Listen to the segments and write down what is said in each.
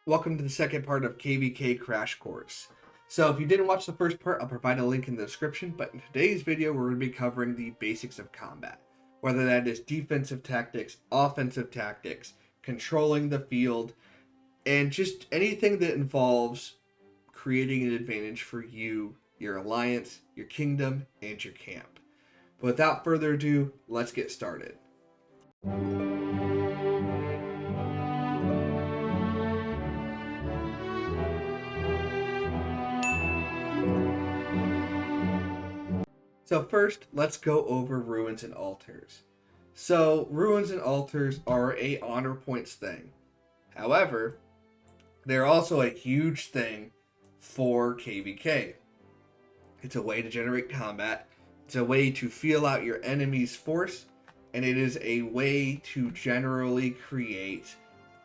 Welcome to the second part of KvK Crash Course. So if you didn't watch the first part, I'll provide a link in the description, but in today's video we're going to be covering the basics of combat. Whether that is defensive tactics, offensive tactics, controlling the field, and just anything that involves creating an advantage for you, your alliance, your kingdom, and your camp. But without further ado, let's get started. So first, let's go over ruins and altars. So ruins and altars are a honor points thing. However, they're also a huge thing for KvK. It's a way to generate combat. It's a way to feel out your enemy's force, and it is a way to generally create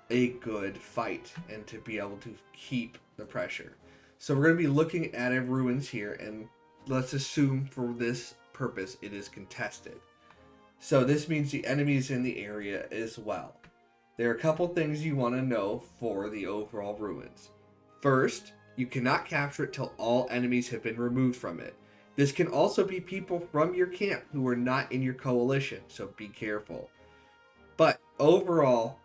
a good fight and to be able to keep the pressure. So we're going to be looking at a ruins here, and let's assume for this purpose it is contested. So this means the enemy's in the area as well. There are a couple things you want to know for the overall ruins. First, you cannot capture it till all enemies have been removed from it. This can also be people from your camp who are not in your coalition, so be careful. But overall,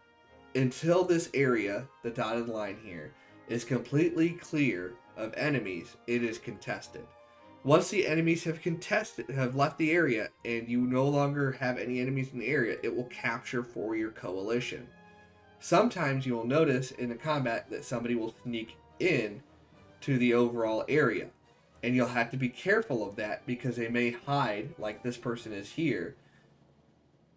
until this area, the dotted line here, is completely clear of enemies, it is contested. Once the enemies have left the area and you no longer have any enemies in the area, it will capture for your coalition. Sometimes you will notice in the combat that somebody will sneak in to the overall area, and you'll have to be careful of that because they may hide, like this person is here,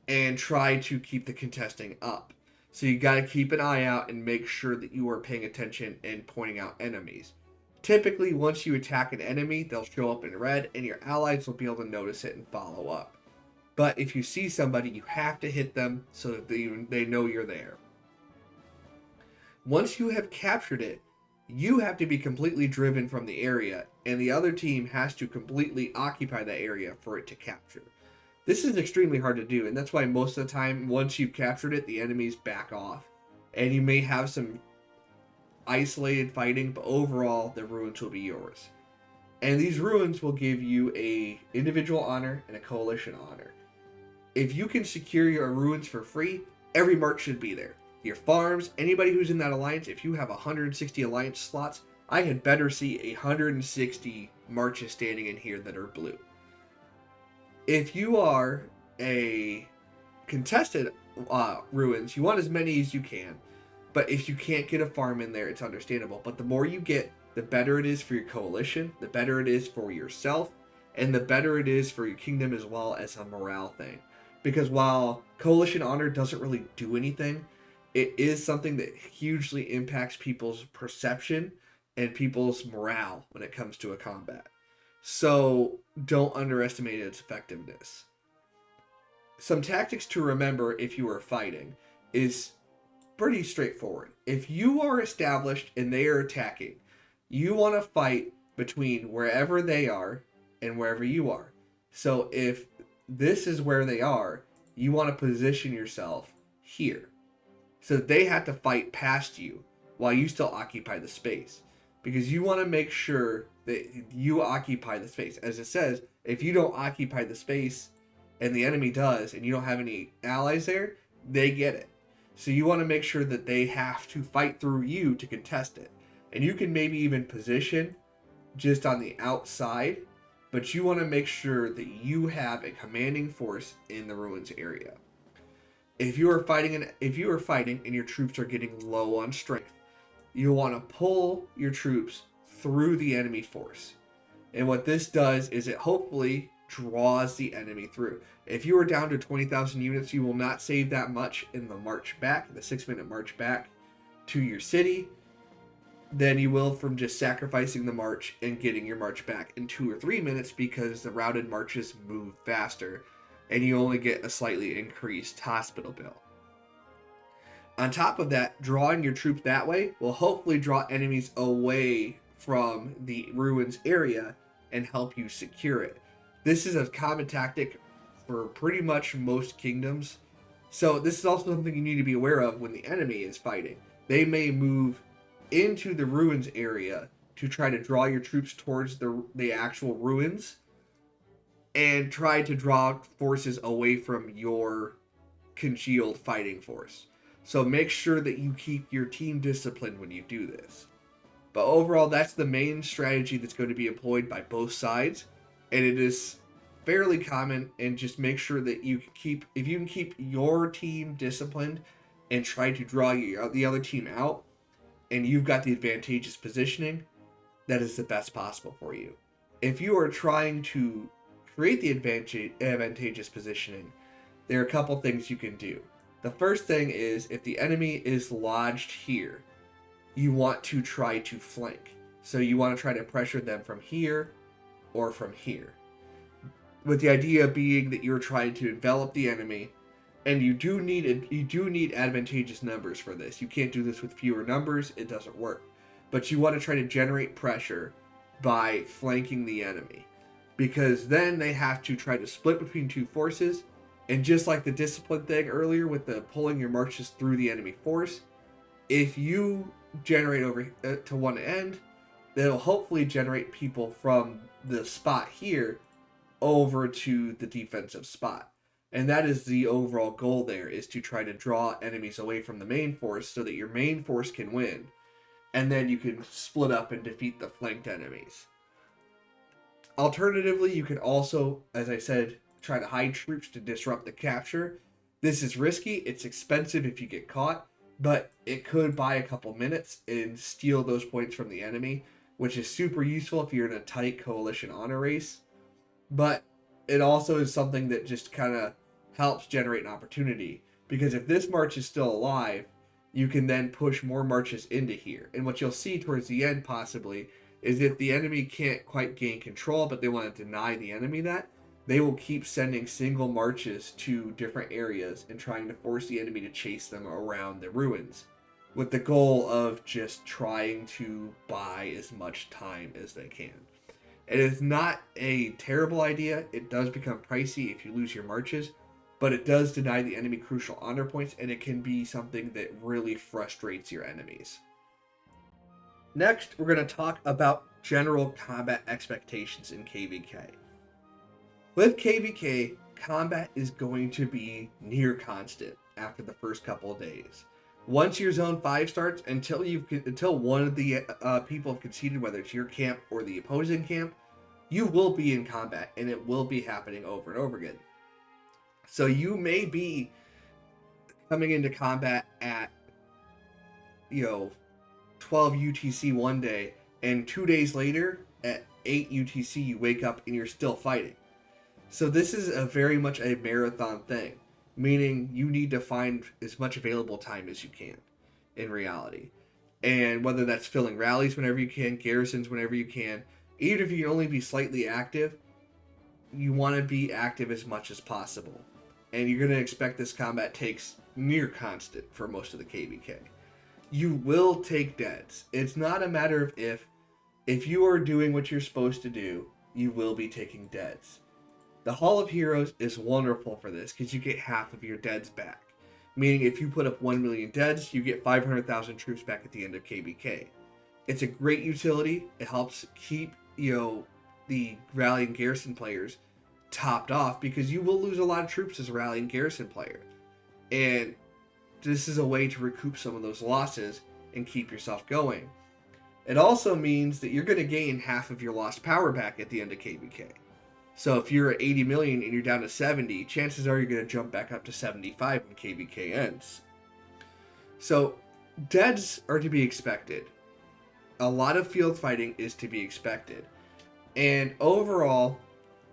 and try to keep the contesting up. So you got to keep an eye out and make sure that you are paying attention and pointing out enemies. Typically, once you attack an enemy, they'll show up in red, and your allies will be able to notice it and follow up. But if you see somebody, you have to hit them so that they know you're there. Once you have captured it, you have to be completely driven from the area, and the other team has to completely occupy that area for it to capture. This is extremely hard to do, and that's why most of the time, once you've captured it, the enemies back off. And you may have some isolated fighting, but overall the ruins will be yours. And these ruins will give you a individual honor and a coalition honor. If you can secure your ruins for free, every march should be there. Your farms, anybody who's in that alliance, if you have 160 alliance slots, I had better see 160 marches standing in here that are blue. If you are a contested ruins, you want as many as you can. But if you can't get a farm in there, it's understandable. But the more you get, the better it is for your coalition, the better it is for yourself, and the better it is for your kingdom as well as a morale thing. Because while coalition honor doesn't really do anything, it is something that hugely impacts people's perception and people's morale when it comes to a combat. So don't underestimate its effectiveness. Some tactics to remember if you are fighting is pretty straightforward. If you are established and they are attacking, you want to fight between wherever they are and wherever you are. So if this is where they are, you want to position yourself here. So they have to fight past you while you still occupy the space. Because you want to make sure that you occupy the space. As it says, if you don't occupy the space and the enemy does and you don't have any allies there, they get it. So you want to make sure that they have to fight through you to contest it. And you can maybe even position just on the outside, but you want to make sure that you have a commanding force in the ruins area. If you are fighting and your troops are getting low on strength, you'll want to pull your troops through the enemy force. And what this does is it hopefully draws the enemy through. If you are down to 20,000 units, you will not save that much in the march back, the 6-minute march back to your city, than you will from just sacrificing the march and getting your march back in 2 or 3 minutes, because the routed marches move faster and you only get a slightly increased hospital bill. On top of that, drawing your troops that way will hopefully draw enemies away from the ruins area and help you secure it. This is a common tactic for pretty much most kingdoms. So this is also something you need to be aware of when the enemy is fighting. They may move into the ruins area to try to draw your troops towards the actual ruins and try to draw forces away from your congealed fighting force. So make sure that you keep your team disciplined when you do this. But overall, that's the main strategy that's going to be employed by both sides, and it is fairly common. And just make sure that if you can keep your team disciplined and try to draw the other team out, and you've got the advantageous positioning, that is the best possible for you. If you are trying to create the advantageous positioning, there are a couple things you can do. The first thing is, if the enemy is lodged here, you want to try to flank. So you want to try to pressure them from here or from here. With the idea being that you're trying to envelop the enemy, and you do need advantageous numbers for this. You can't do this with fewer numbers, it doesn't work. But you want to try to generate pressure by flanking the enemy, because then they have to try to split between two forces. And just like the discipline thing earlier with the pulling your marches through the enemy force, if you generate over to one end, that'll hopefully generate people from the spot here over to the defensive spot. And that is the overall goal there, is to try to draw enemies away from the main force so that your main force can win. And then you can split up and defeat the flanked enemies. Alternatively, you can also, as I said, try to hide troops to disrupt the capture. This is risky, it's expensive if you get caught, but it could buy a couple minutes and steal those points from the enemy, which is super useful if you're in a tight coalition honor race. But it also is something that just kind of helps generate an opportunity, because if this march is still alive, you can then push more marches into here. And what you'll see towards the end possibly is if the enemy can't quite gain control, but they want to deny the enemy that, they will keep sending single marches to different areas and trying to force the enemy to chase them around the ruins, with the goal of just trying to buy as much time as they can. It is not a terrible idea. It does become pricey if you lose your marches, but it does deny the enemy crucial honor points, and it can be something that really frustrates your enemies. Next, we're going to talk about general combat expectations in KvK. With KvK, combat is going to be near constant after the first couple of days. Once your Zone 5 starts, until one of the people have conceded, whether it's your camp or the opposing camp, you will be in combat, and it will be happening over and over again. So you may be coming into combat at 12 UTC one day, and 2 days later at 8 UTC you wake up and you're still fighting. So this is very much a marathon thing, meaning you need to find as much available time as you can in reality. And whether that's filling rallies whenever you can, garrisons whenever you can, even if you can only be slightly active, you want to be active as much as possible. And you're going to expect this combat takes near constant for most of the KvK. You will take deads. It's not a matter of if. If you are doing what you're supposed to do, you will be taking deads. The Hall of Heroes is wonderful for this because you get half of your deads back. Meaning if you put up 1 million deads, you get 500,000 troops back at the end of KvK. It's a great utility. It helps keep, the rally and garrison players topped off, because you will lose a lot of troops as a rally and garrison player. And this is a way to recoup some of those losses and keep yourself going. It also means that you're going to gain half of your lost power back at the end of KvK. So if you're at 80 million and you're down to 70, chances are you're going to jump back up to 75 when KvK ends. So deads are to be expected. A lot of field fighting is to be expected. And overall,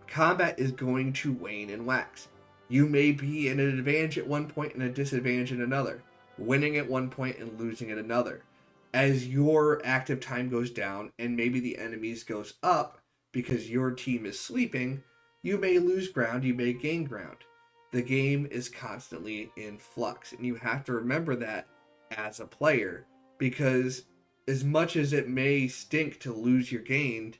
combat is going to wane and wax. You may be in an advantage at one point and a disadvantage at another, winning at one point and losing at another. As your active time goes down and maybe the enemy's goes up because your team is sleeping, you may lose ground, you may gain ground. The game is constantly in flux, and you have to remember that as a player, because as much as it may stink to lose your gained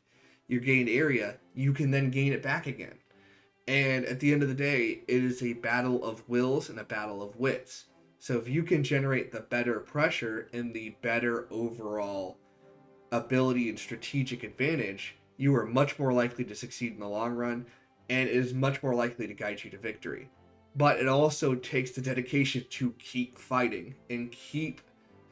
area, you can then gain it back again. And at the end of the day, it is a battle of wills and a battle of wits. So if you can generate the better pressure and the better overall ability and strategic advantage, you are much more likely to succeed in the long run, and it is much more likely to guide you to victory. But it also takes the dedication to keep fighting and keep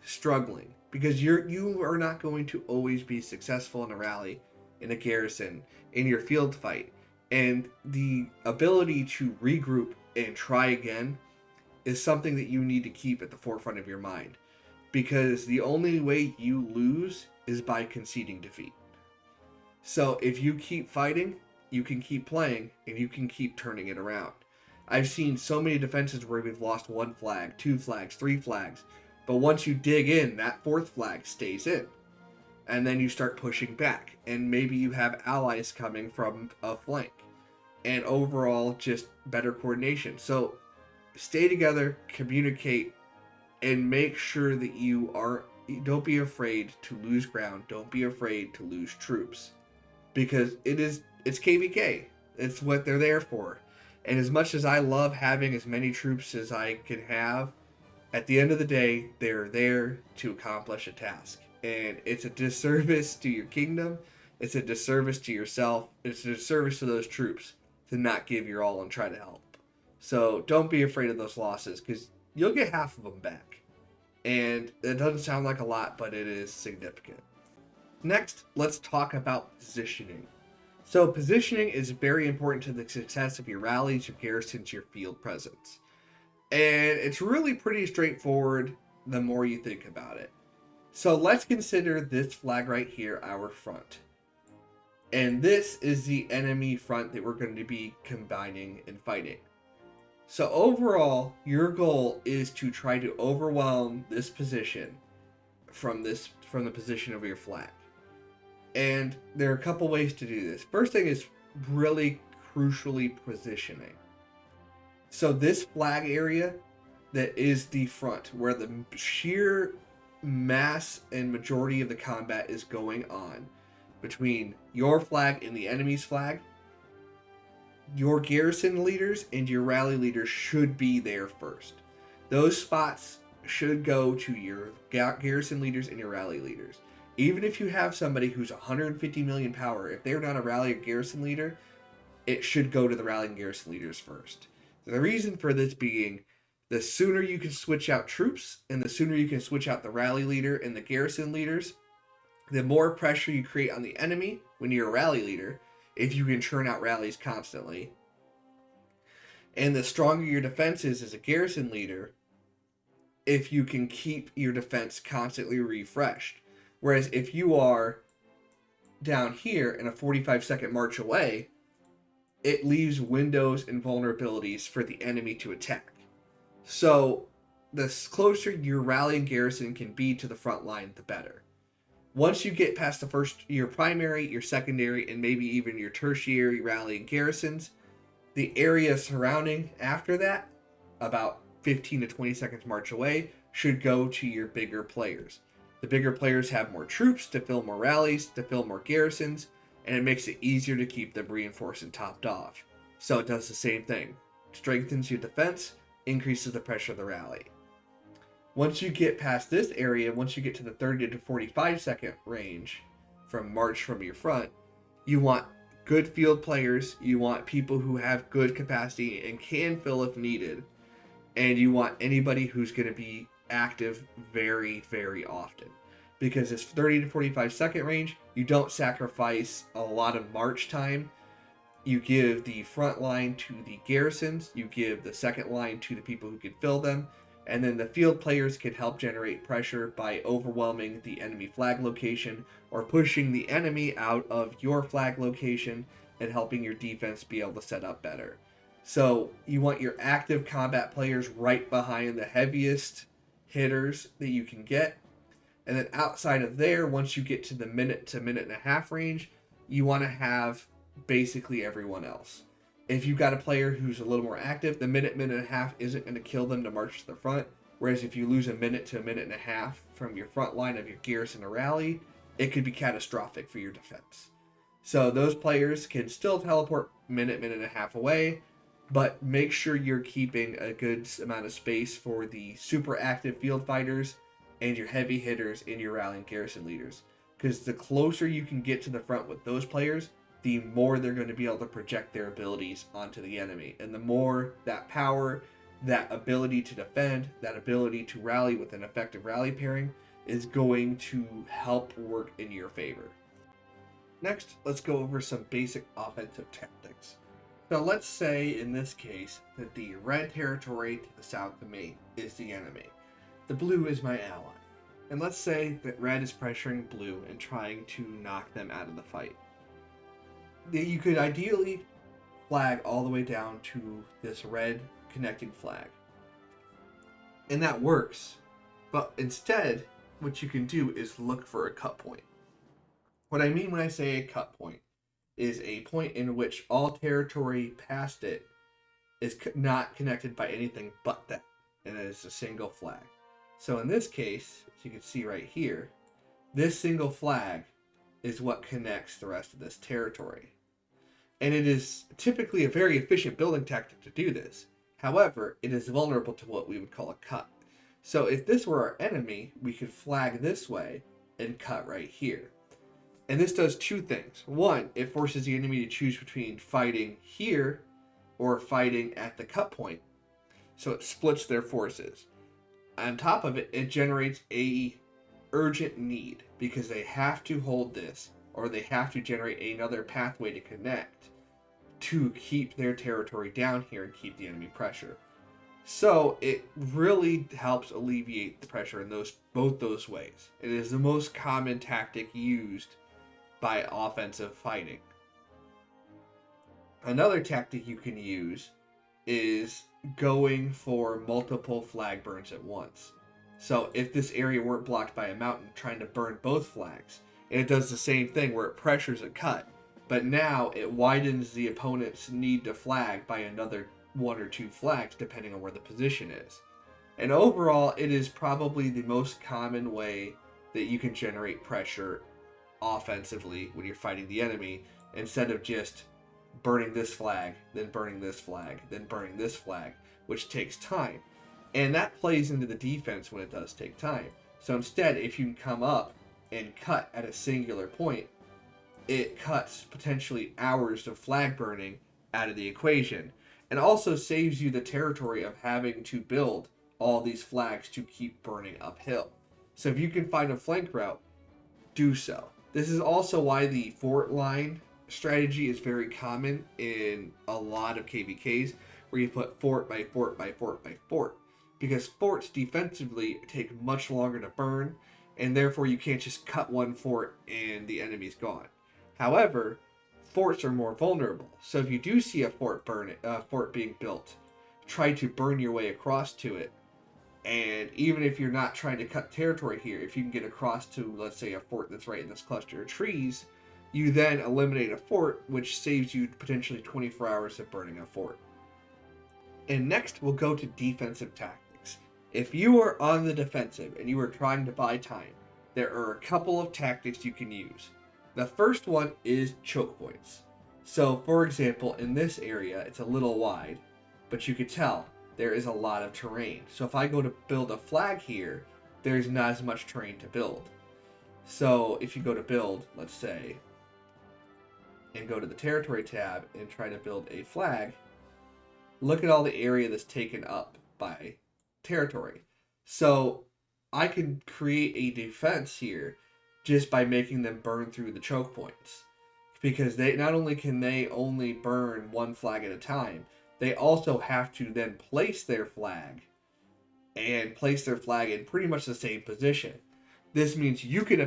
struggling, because you are not going to always be successful in a rally, in a garrison, in your field fight. And the ability to regroup and try again is something that you need to keep at the forefront of your mind, because the only way you lose is by conceding defeat. So if you keep fighting, you can keep playing, and you can keep turning it around. I've seen so many defenses where we've lost 1 flag, 2 flags, 3 flags, but once you dig in, that 4th flag stays in. And then you start pushing back, and maybe you have allies coming from a flank, and overall just better coordination. So stay together, communicate, and make sure that don't be afraid to lose ground. Don't be afraid to lose troops, because it's KvK. It's what they're there for. And as much as I love having as many troops as I can have, at the end of the day, they're there to accomplish a task. And it's a disservice to your kingdom. It's a disservice to yourself. It's a disservice to those troops to not give your all and try to help. So don't be afraid of those losses, because you'll get half of them back. And it doesn't sound like a lot, but it is significant. Next, let's talk about positioning. So positioning is very important to the success of your rallies, your garrisons, your field presence. And it's really pretty straightforward the more you think about it. So let's consider this flag right here, our front. And this is the enemy front that we're going to be combining and fighting. So overall, your goal is to try to overwhelm this position from the position of your flag. And there are a couple ways to do this. First thing is really crucially positioning. So this flag area that is the front, where the sheer mass and majority of the combat is going on between your flag and the enemy's flag, your garrison leaders and your rally leaders should be there first. Those spots should go to your garrison leaders and your rally leaders. Even if you have somebody who's 150 million power, if they're not a rally or garrison leader, it should go to the rally and garrison leaders first. The reason for this being, the sooner you can switch out troops and the sooner you can switch out the rally leader and the garrison leaders, the more pressure you create on the enemy when you're a rally leader, if you can churn out rallies constantly. And the stronger your defense is as a garrison leader, if you can keep your defense constantly refreshed. Whereas if you are down here and a 45-second march away, it leaves windows and vulnerabilities for the enemy to attack. So the closer your rally and garrison can be to the front line, the better. Once you get past your primary, your secondary, and maybe even your tertiary rally and garrisons, the area surrounding after that, about 15 to 20 seconds march away, should go to your bigger players. The bigger players have more troops to fill more rallies, to fill more garrisons, and it makes it easier to keep them reinforced and topped off. So it does the same thing. Strengthens your defense, increases the pressure of the rally. Once you get past this area, once you get to the 30 to 45 second range from march from your front, you want good field players, you want people who have good capacity and can fill if needed, and you want anybody who's going to be active very, very often. Because it's 30 to 45 second range, you don't sacrifice a lot of march time. You give the front line to the garrisons, you give the second line to the people who can fill them, and then the field players can help generate pressure by overwhelming the enemy flag location or pushing the enemy out of your flag location and helping your defense be able to set up better. So you want your active combat players right behind the heaviest hitters that you can get. And then outside of there, once you get to the minute to minute and a half range, you want to have basically everyone else. If you've got a player who's a little more active, the minute and a half isn't going to kill them to march to the front. Whereas if you lose a minute to a minute and a half from your front line of your garrison or rally, it could be catastrophic for your defense. So those players can still teleport minute and a half away, but make sure you're keeping a good amount of space for the super active field fighters and your heavy hitters and your rallying garrison leaders. Because the closer you can get to the front with those players, the more they're going to be able to project their abilities onto the enemy. And the more that power, that ability to defend, that ability to rally with an effective rally pairing is going to help work in your favor. Next, let's go over some basic offensive tactics. So let's say in this case that the red territory to the south of me is the enemy. The blue is my ally. And let's say that red is pressuring blue and trying to knock them out of the fight. You could ideally flag all the way down to this red connecting flag. And that works. But instead, what you can do is look for a cut point. What I mean when I say a cut point is a point in which all territory past it is not connected by anything but that, and it is a single flag. So in this case, as you can see right here, this single flag is what connects the rest of this territory. And it is typically a very efficient building tactic to do this. However, it is vulnerable to what we would call a cut. So if this were our enemy, we could flag this way and cut right here. And this does two things. One, it forces the enemy to choose between fighting here or fighting at the cut point. So it splits their forces. On top of it, it generates a urgent need because they have to hold this or they have to generate another pathway to connect to keep their territory down here and keep the enemy pressure. So it really helps alleviate the pressure in both those ways. It is the most common tactic used by offensive fighting. Another tactic you can use is going for multiple flag burns at once. So if this area weren't blocked by a mountain, trying to burn both flags. And it does the same thing where it pressures a cut, but now it widens the opponent's need to flag by another 1 or 2 flags depending on where the position is. And overall, it is probably the most common way that you can generate pressure offensively when you're fighting the enemy, instead of just burning this flag, then burning this flag, then burning this flag, which takes time. And that plays into the defense when it does take time. So instead, if you can come up and cut at a singular point, it cuts potentially hours of flag burning out of the equation, and also saves you the territory of having to build all these flags to keep burning uphill. So if you can find a flank route, do so. This is also why the fort line strategy is very common in a lot of KvKs, where you put fort by fort by fort by fort, because forts defensively take much longer to burn, and therefore you can't just cut one fort and the enemy's gone. However, forts are more vulnerable, so if you do see a fort being built, try to burn your way across to it. And even if you're not trying to cut territory here, if you can get across to, let's say, a fort that's right in this cluster of trees, you then eliminate a fort, which saves you potentially 24 hours of burning a fort. And next, we'll go to defensive tactics. If you are on the defensive and you are trying to buy time, there are a couple of tactics you can use. The first one is choke points. So, for example, in this area, it's a little wide, but you could tell there is a lot of terrain. So if I go to build a flag here, there's not as much terrain to build. So if you go to build, let's say, and go to the territory tab and try to build a flag, look at all the area that's taken up by territory. So I can create a defense here just by making them burn through the choke points. Because they not only can they only burn one flag at a time, they also have to then place their flag in pretty much the same position. This means you can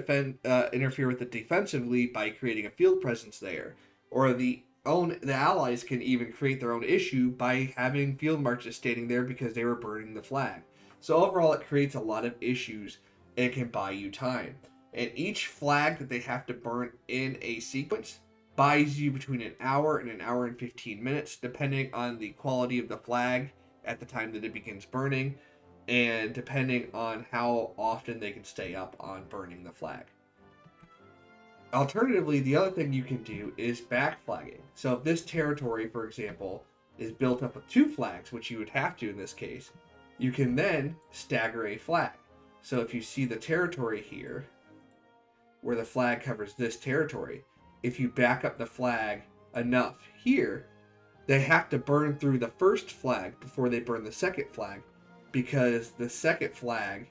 interfere with it defensively by creating a field presence there, or the allies can even create their own issue by having field marches standing there because they were burning the flag. So overall, it creates a lot of issues and can buy you time. And each flag that they have to burn in a sequence buys you between an hour and 15 minutes, depending on the quality of the flag at the time that it begins burning, and depending on how often they can stay up on burning the flag. Alternatively, the other thing you can do is backflagging. So if this territory, for example, is built up with 2 flags, which you would have to in this case, you can then stagger a flag. So if you see the territory here, where the flag covers this territory, if you back up the flag enough here, they have to burn through the first flag before they burn the second flag, because the second flag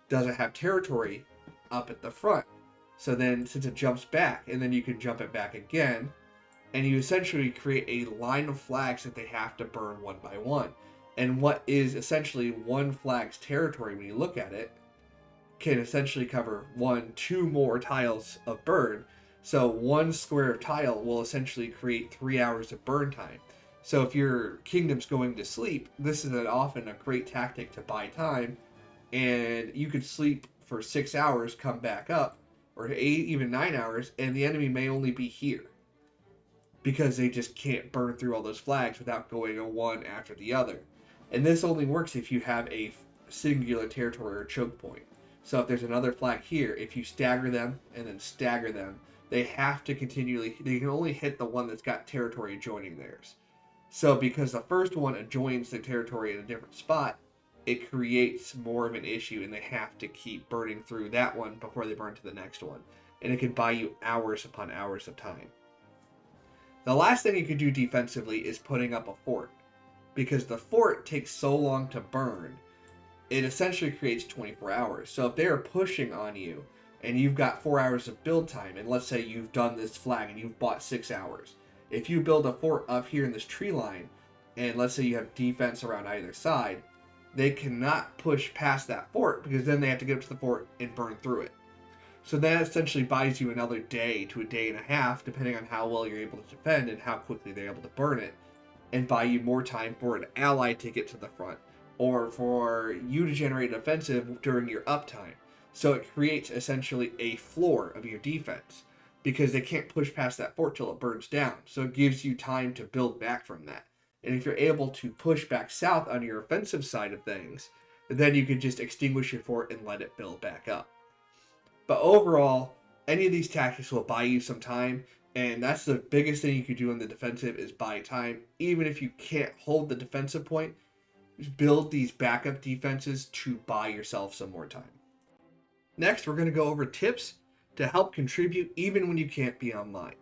doesn't have territory up at the front. So then, since it jumps back, and then you can jump it back again, and you essentially create a line of flags that they have to burn one by one. And what is essentially one flag's territory, when you look at it, can essentially cover 2 more tiles of burn. So 1 square of tile will essentially create 3 hours of burn time. So if your kingdom's going to sleep, this is often a great tactic to buy time, and you could sleep for 6 hours, come back up, or 8, even 9 hours, and the enemy may only be here, because they just can't burn through all those flags without going one after the other. And this only works if you have a singular territory or choke point. So if there's another flag here, if you stagger them and then stagger them, they have to continually, they can only hit the one that's got territory adjoining theirs. So because the first one adjoins the territory in a different spot, it creates more of an issue, and they have to keep burning through that one before they burn to the next one. And it can buy you hours upon hours of time. The last thing you could do defensively is putting up a fort. Because the fort takes so long to burn, it essentially creates 24 hours. So if they are pushing on you, and you've got 4 hours of build time, and let's say you've done this flag and you've bought 6 hours. If you build a fort up here in this tree line, and let's say you have defense around either side, they cannot push past that fort, because then they have to get up to the fort and burn through it. So that essentially buys you another day to a day and a half, depending on how well you're able to defend and how quickly they're able to burn it, and buy you more time for an ally to get to the front, or for you to generate an offensive during your uptime. So it creates essentially a floor of your defense, because they can't push past that fort till it burns down. So it gives you time to build back from that. And if you're able to push back south on your offensive side of things, then you can just extinguish your fort and let it build back up. But overall, any of these tactics will buy you some time, and that's the biggest thing you can do on the defensive is buy time. Even if you can't hold the defensive point, just build these backup defenses to buy yourself some more time. Next, we're going to go over tips to help contribute even when you can't be online.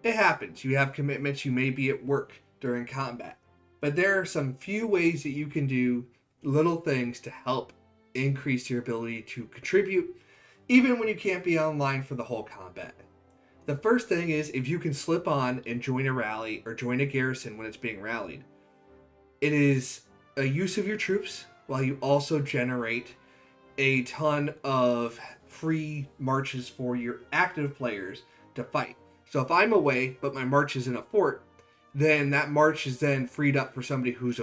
It happens. You have commitments. You may be at work during combat. But there are some few ways that you can do little things to help increase your ability to contribute even when you can't be online for the whole combat. The first thing is, if you can slip on and join a rally or join a garrison when it's being rallied, it is a use of your troops while you also generate a ton of free marches for your active players to fight. So if I'm away, but my march is in a fort, then that march is then freed up for somebody who's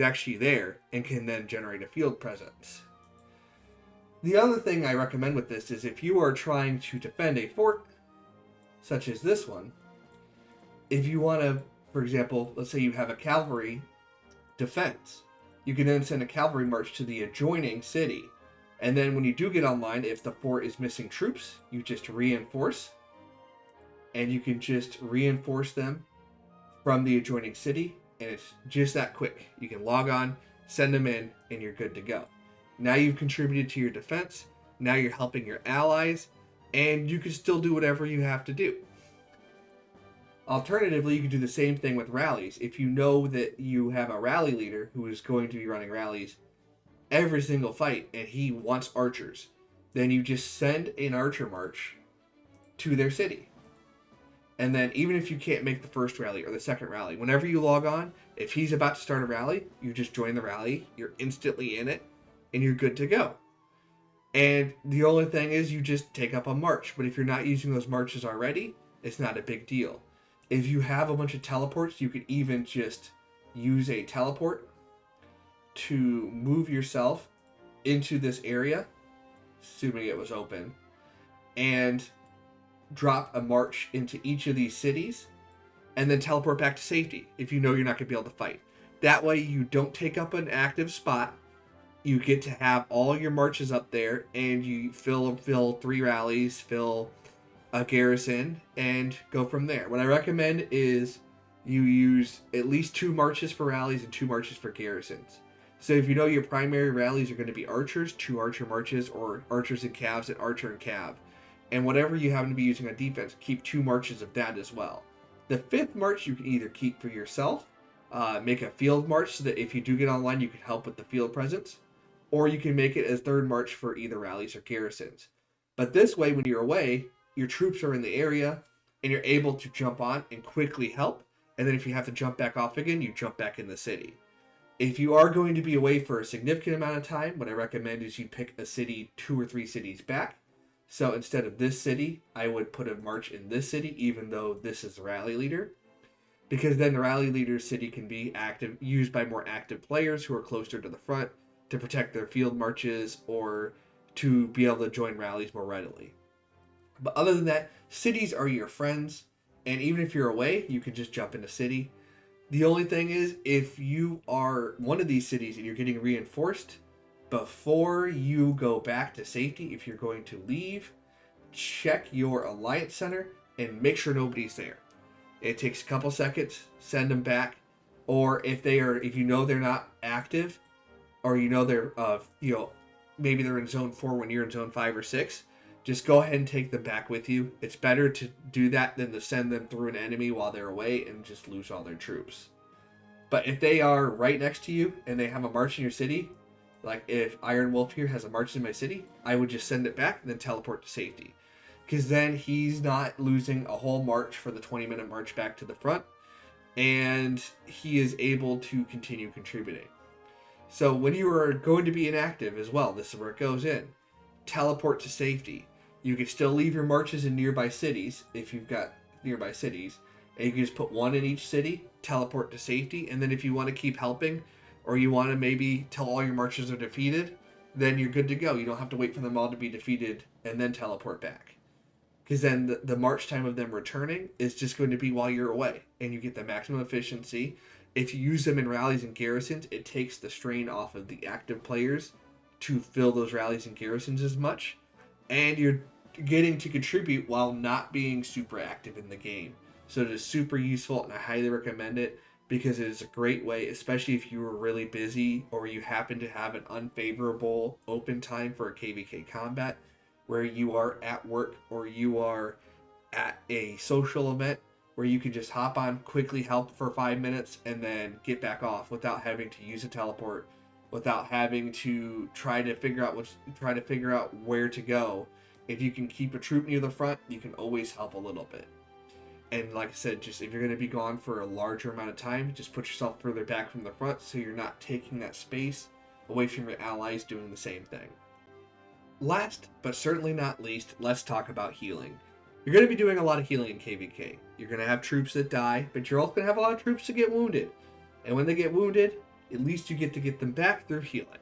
actually there and can then generate a field presence. The other thing I recommend with this is if you are trying to defend a fort, such as this one, if you want to, for example, let's say you have a cavalry defense, you can then send a cavalry march to the adjoining city. And then when you do get online, if the fort is missing troops, you just reinforce. And you can just reinforce them from the adjoining city. And it's just that quick. You can log on, send them in, and you're good to go. Now you've contributed to your defense. Now you're helping your allies. And you can still do whatever you have to do. Alternatively, you can do the same thing with rallies. If you know that you have a rally leader who is going to be running rallies every single fight and he wants archers, then you just send an archer march to their city. And then even if you can't make the first rally or the second rally, whenever you log on, if he's about to start a rally, you just join the rally, you're instantly in it, and you're good to go. And the only thing is you just take up a march. But if you're not using those marches already, it's not a big deal. If you have a bunch of teleports, you could even just use a teleport to move yourself into this area, assuming it was open, and drop a march into each of these cities, and then teleport back to safety if you know you're not going to be able to fight. That way you don't take up an active spot. You get to have all your marches up there, and you fill 3 rallies, fill a garrison, and go from there. What I recommend is you use at least 2 marches for rallies and 2 marches for garrisons. So if you know your primary rallies are going to be archers, 2 archer marches, or archers and calves and archer and cav. And whatever you happen to be using on defense, keep 2 marches of that as well. The 5th march you can either keep for yourself, make a field march so that if you do get online you can help with the field presence, or you can make it as 3rd march for either rallies or garrisons. But this way, when you're away, your troops are in the area and you're able to jump on and quickly help, and then if you have to jump back off again, you jump back in the city. If you are going to be away for a significant amount of time, what I recommend is you pick a city 2 or 3 cities back. So instead of this city, I would put a march in this city, even though this is the rally leader. Because then the rally leader's city can be used by more active players who are closer to the front to protect their field marches or to be able to join rallies more readily. But other than that, cities are your friends. And even if you're away, you can just jump in a city. The only thing is, if you are one of these cities and you're getting reinforced, before you go back to safety, if you're going to leave, check your alliance center and make sure nobody's there. It takes a couple seconds, send them back. Or if you know they're not active, or you know they're, maybe they're in zone 4 when you're in zone 5 or 6, just go ahead and take them back with you. It's better to do that than to send them through an enemy while they're away and just lose all their troops. But if they are right next to you and they have a march in your city, like if Iron Wolf here has a march in my city, I would just send it back and then teleport to safety. Because then he's not losing a whole march for the 20-minute march back to the front, and he is able to continue contributing. So when you are going to be inactive as well, this is where it goes in. Teleport to safety. You can still leave your marches in nearby cities if you've got nearby cities, and you can just put 1 in each city, teleport to safety, and then if you want to keep helping, or you want to maybe till all your marches are defeated, then you're good to go. You don't have to wait for them all to be defeated and then teleport back. Because then the march time of them returning is just going to be while you're away, and you get the maximum efficiency. If you use them in rallies and garrisons, it takes the strain off of the active players to fill those rallies and garrisons as much, and you're getting to contribute while not being super active in the game. So it is super useful, and I highly recommend it because it is a great way, especially if you were really busy or you happen to have an unfavorable open time for a KvK combat where you are at work or you are at a social event where you can just hop on, quickly help for 5 minutes, and then get back off without having to use a teleport, without having to try to figure out where to go. If you can keep a troop near the front, you can always help a little bit. And like I said, just if you're going to be gone for a larger amount of time, just put yourself further back from the front so you're not taking that space away from your allies doing the same thing. Last, but certainly not least, let's talk about healing. You're going to be doing a lot of healing in KvK. You're going to have troops that die, but you're also going to have a lot of troops that get wounded. And when they get wounded, at least you get to get them back through healing.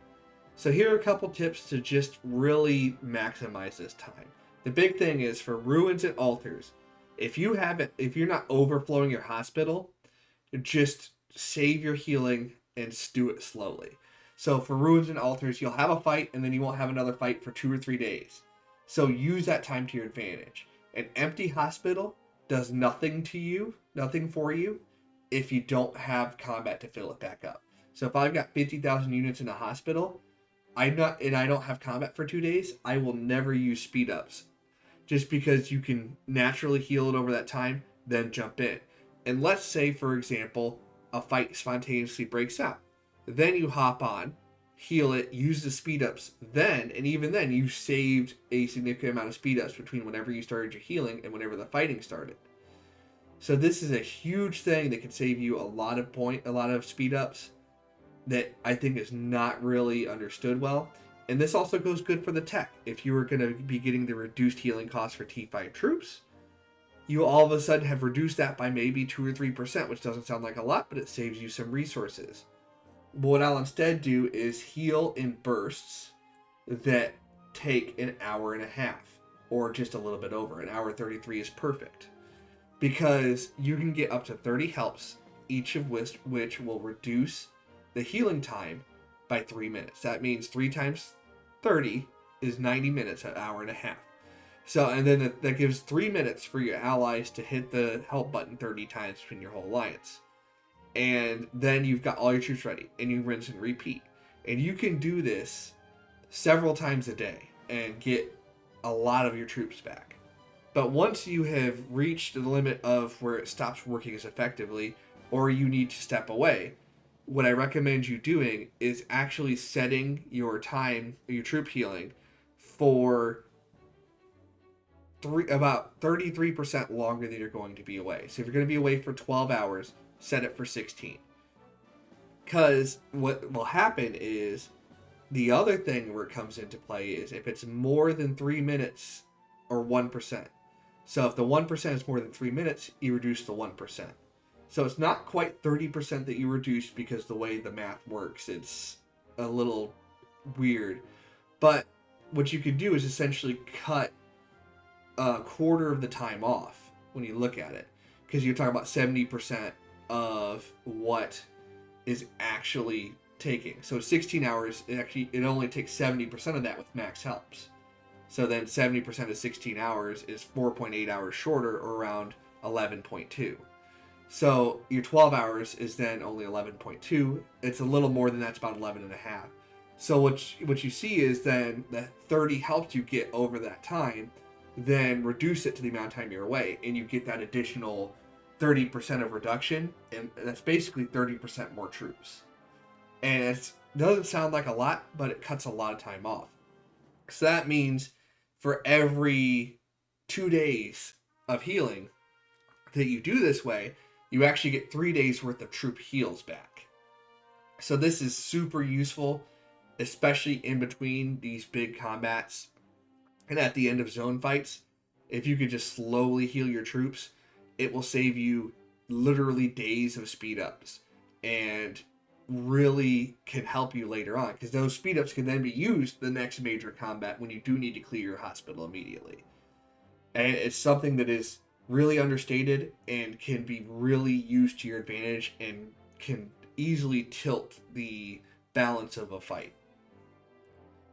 So here are a couple tips to just really maximize this time. The big thing is for ruins and altars, if you're not overflowing your hospital, just save your healing and do it slowly. So for ruins and altars, you'll have a fight and then you won't have another fight for 2 or 3 days. So use that time to your advantage. An empty hospital does nothing for you if you don't have combat to fill it back up. So if I've got 50,000 units in a hospital, I don't have combat for 2 days, I will never use speed ups. Just because you can naturally heal it over that time, then jump in. And let's say, for example, a fight spontaneously breaks out. Then you hop on, heal it, use the speed ups, and even then you saved a significant amount of speed ups between whenever you started your healing and whenever the fighting started. So this is a huge thing that can save you a lot of speed ups that I think is not really understood well. And this also goes good for the tech. If you were going to be getting the reduced healing cost for T5 troops, you all of a sudden have reduced that by maybe 2 or 3%, which doesn't sound like a lot, but it saves you some resources. But what I'll instead do is heal in bursts that take an hour and a half, or just a little bit over. An hour 33 is perfect. Because you can get up to 30 helps, each of which will reduce the healing time by 3 minutes. That means 3 times 30 is 90 minutes, an hour and a half. So, and then that gives 3 minutes for your allies to hit the help button 30 times between your whole alliance. And then you've got all your troops ready, and you rinse and repeat. And you can do this several times a day and get a lot of your troops back. But once you have reached the limit of where it stops working as effectively, or you need to step away, what I recommend you doing is actually setting your time, your troop healing, for about 33% longer than you're going to be away. So if you're going to be away for 12 hours, set it for 16. Because what will happen is, the other thing where it comes into play is if it's more than 3 minutes or 1%. So if the 1% is more than 3 minutes, you reduce the 1%. So it's not quite 30% that you reduce, because the way the math works, it's a little weird. But what you could do is essentially cut a quarter of the time off when you look at it. Because you're talking about 70% of what is actually taking. So 16 hours, it only takes 70% of that with max helps. So then 70% of 16 hours is 4.8 hours shorter, or around 11.2. So your 12 hours is then only 11.2. It's a little more than that's about 11 and a half. So what you see is then that 30 helps you get over that time, then reduce it to the amount of time you're away, and you get that additional 30% of reduction, and that's basically 30% more troops. And it doesn't sound like a lot, but it cuts a lot of time off. So that means for every 2 days of healing that you do this way, you actually get 3 days worth of troop heals back. So this is super useful, especially in between these big combats and at the end of zone fights. If you could just slowly heal your troops, it will save you literally days of speed ups, and really can help you later on, because those speed ups can then be used the next major combat when you do need to clear your hospital immediately. And it's something that is really understated and can be really used to your advantage, and can easily tilt the balance of a fight.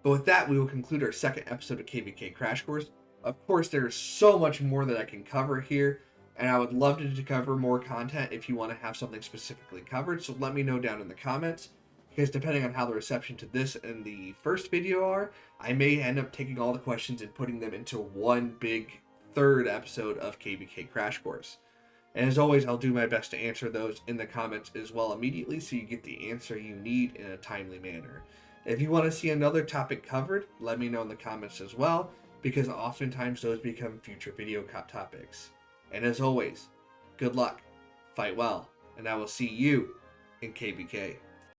But with that, we will conclude our second episode of KvK Crash Course. Of course, there's so much more that I can cover here, and I would love to cover more content if you want to have something specifically covered. So let me know down in the comments, because depending on how the reception to this and the first video are, I may end up taking all the questions and putting them into one big third episode of KvK Crash Course. And as always, I'll do my best to answer those in the comments as well immediately, so you get the answer you need in a timely manner. If you want to see another topic covered, let me know in the comments as well, because oftentimes those become future video topics. And as always, good luck, fight well, and I will see you in KvK.